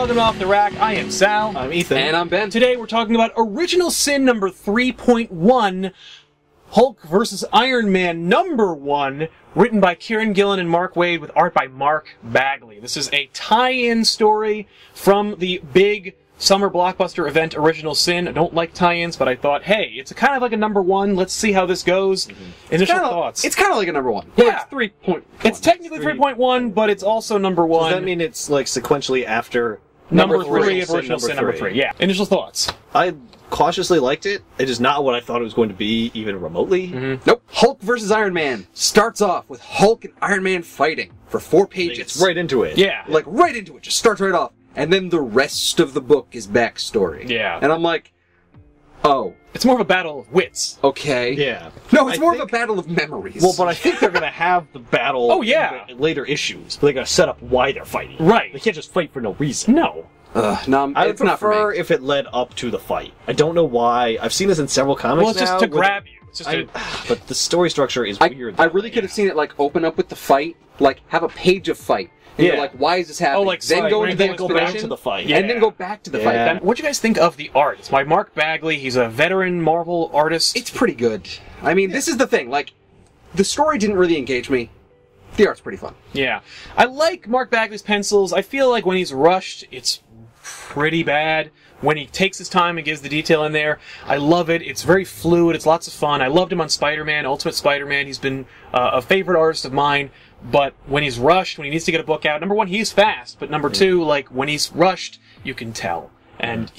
welcome to Off the Rack. I am Sal. I'm Ethan. And I'm Ben. Today we're talking about Original Sin number 3.1, Hulk vs. Iron Man number 1, written by Kieran Gillen and Mark Waid with art by Mark Bagley. This is a tie-in story from the big summer blockbuster event Original Sin. I don't like tie-ins, but I thought, hey, it's kind of like a number 1. Let's see how this goes. Initial thoughts. It's kind of like a number 1. Yeah. It's 3.1. It's technically 3.1, but it's also number 1. Does that mean it's like sequentially after number 3 of Original Sin number 3? Yeah. Initial thoughts. I cautiously liked it. It is not what I thought it was going to be, even remotely. Nope. Hulk versus Iron Man starts off with Hulk and Iron Man fighting for 4 pages. It's right into it. Yeah. Like, right into it. Just starts right off. And then the rest of the book is backstory. Yeah. And I'm like, oh. It's more of a battle of wits. Okay. Yeah. No, it's I more think- of a battle of memories. Well, but I think they're going to have the battle Oh, yeah. in the later issues. They're going to set up why they're fighting. Right. They can't just fight for no reason. No. No, I would it's not for prefer me. if it led up to the fight. I don't know why. I've seen this in several comics Well, it's just now to with- grab you. It's just to... But the story structure is weird. I really could have seen it, like, open up with the fight, like, have a page of fight. And you're Yeah. like, why is this happening? Oh, like, then sorry, go we're into the gonna go back explanation, to the fight. and then go back to the fight. Yeah. What'd you guys think of the art? It's by Mark Bagley. He's a veteran Marvel artist. It's pretty good. I mean, this is the thing. Like, the story didn't really engage me. The art's pretty fun. Yeah. I like Mark Bagley's pencils. I feel like when he's rushed, it's pretty bad. When he takes his time and gives the detail in there, I love it. It's very fluid. It's lots of fun. I loved him on Spider-Man, Ultimate Spider-Man. He's been a favorite artist of mine. But when he's rushed, when he needs to get a book out, number 1, he's fast. But number 2, like, when he's rushed, you can tell. And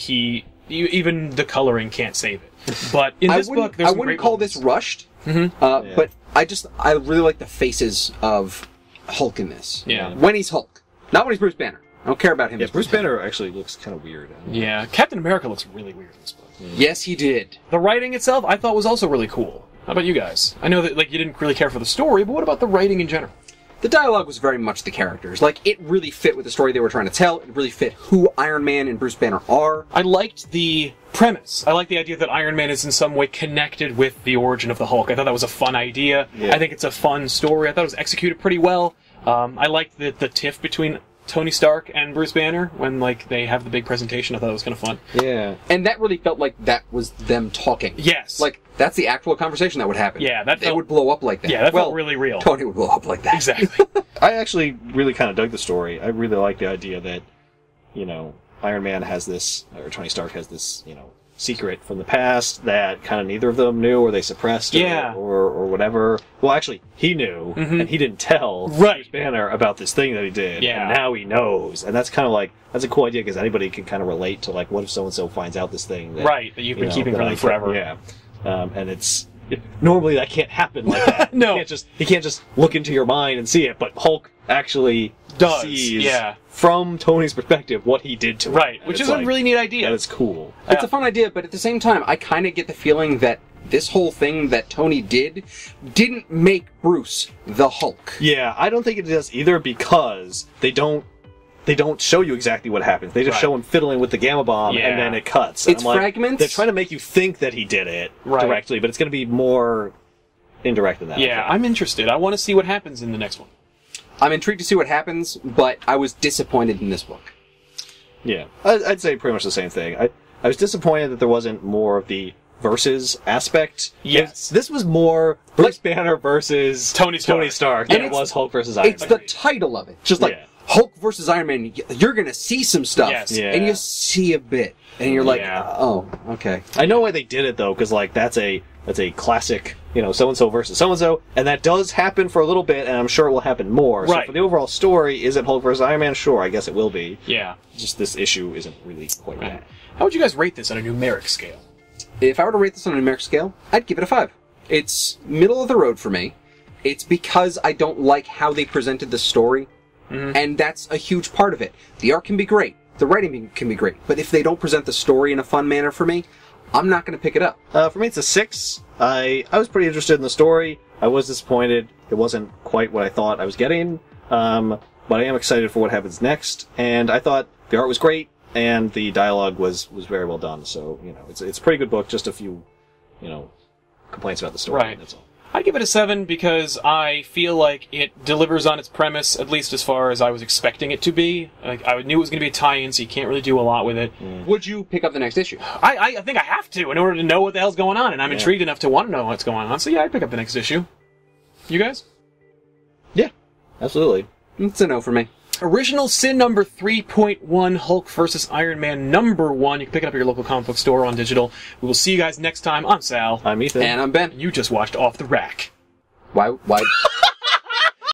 even the coloring can't save it. But in this book, there's I some wouldn't great call moments. this rushed. Yeah. But I really like the faces of Hulk in this. Yeah. When he's Hulk. Not when he's Bruce Banner. I don't care about him. Yeah, as Bruce Banner actually looks kind of weird. Yeah. Captain America looks really weird in this book. Yes, he did. The writing itself, I thought, was also really cool. How about you guys? I know that like you didn't really care for the story, but what about the writing in general? The dialogue was very much the characters. Like, it really fit with the story they were trying to tell. It really fit who Iron Man and Bruce Banner are. I liked the premise. I like the idea that Iron Man is in some way connected with the origin of the Hulk. I thought that was a fun idea. Yeah. I think it's a fun story. I thought it was executed pretty well. I liked the tiff between Tony Stark and Bruce Banner when like they have the big presentation. I thought it was kind of fun. Yeah. And that really felt like that was them talking. Yes. Like, that's the actual conversation that would happen. Yeah, that It felt- would blow up like that. Yeah, that well, felt really real. Tony would blow up like that. Exactly. I actually really kind of dug the story. I really like the idea that, you know, Iron Man has this, or Tony Stark has this, you know, secret from the past that kind of neither of them knew or they suppressed Yeah. or whatever. Well, actually, he knew, and he didn't tell Right. Bruce Banner about this thing that he did, Yeah. and now he knows. And that's kind of like, that's a cool idea because anybody can kind of relate to, like, what if so-and-so finds out this thing that, Right, that you've been keeping that from I them forever. Yeah. And it's... Normally that can't happen like that. No. He can't just look into your mind and see it, but Hulk actually Does, sees yeah. from Tony's perspective what he did to him. Right, And which it's is a like, really neat idea. that is cool. It's a fun idea, but at the same time, I kind of get the feeling that this whole thing that Tony didn't make Bruce the Hulk. Yeah, I don't think it does either because they don't show you exactly what happens. They just Right. show him fiddling with the gamma bomb Yeah. and then it cuts. And It's I'm like, fragments. They're trying to make you think that he did it Right. directly, but it's going to be more indirect than that. Yeah, I'm interested. I want to see what happens in the next one. I'm intrigued to see what happens, but I was disappointed in this book. Yeah, I'd say pretty much the same thing. I was disappointed that there wasn't more of the versus aspect. Yes. This was more Bruce Banner versus Tony Stark. than And it it's- was Hulk versus Iron It's Man. the title of it. Just like, Yeah. Hulk versus Iron Man, you're gonna see some stuff. Yes. Yeah. And you see a bit. And you're like, Yeah. oh, okay. I know why they did it though, because like that's a classic, you know, so and so versus so and so, and that does happen for a little bit, and I'm sure it will happen more. Right. So for the overall story, is it Hulk versus Iron Man? Sure, I guess it will be. Yeah. Just this issue isn't really quite Right. that. How would you guys rate this on a numeric scale? If I were to rate this on a numeric scale, I'd give it a 5. It's middle of the road for me. It's because I don't like how they presented the story, and that's a huge part of it. The art can be great, the writing can be great, but if they don't present the story in a fun manner for me, I'm not going to pick it up. For me, it's a 6. I was pretty interested in the story. I was disappointed. It wasn't quite what I thought I was getting, but I am excited for what happens next, and I thought the art was great, and the dialogue was very well done. So, you know, it's a pretty good book, just a few, you know, complaints about the story. Right. That's all. I'd give it a 7 because I feel like it delivers on its premise, at least as far as I was expecting it to be. Like, I knew it was going to be a tie-in, so you can't really do a lot with it. Would you pick up the next issue? I think I have to in order to know what the hell's going on, and I'm intrigued enough to want to know what's going on. So yeah, I'd pick up the next issue. You guys? Yeah, absolutely. It's a no for me. Original Sin number 3.1, Hulk vs. Iron Man number 1. You can pick it up at your local comic book store on digital. We will see you guys next time. I'm Sal. I'm Ethan. And I'm Ben. You just watched Off the Rack. Why?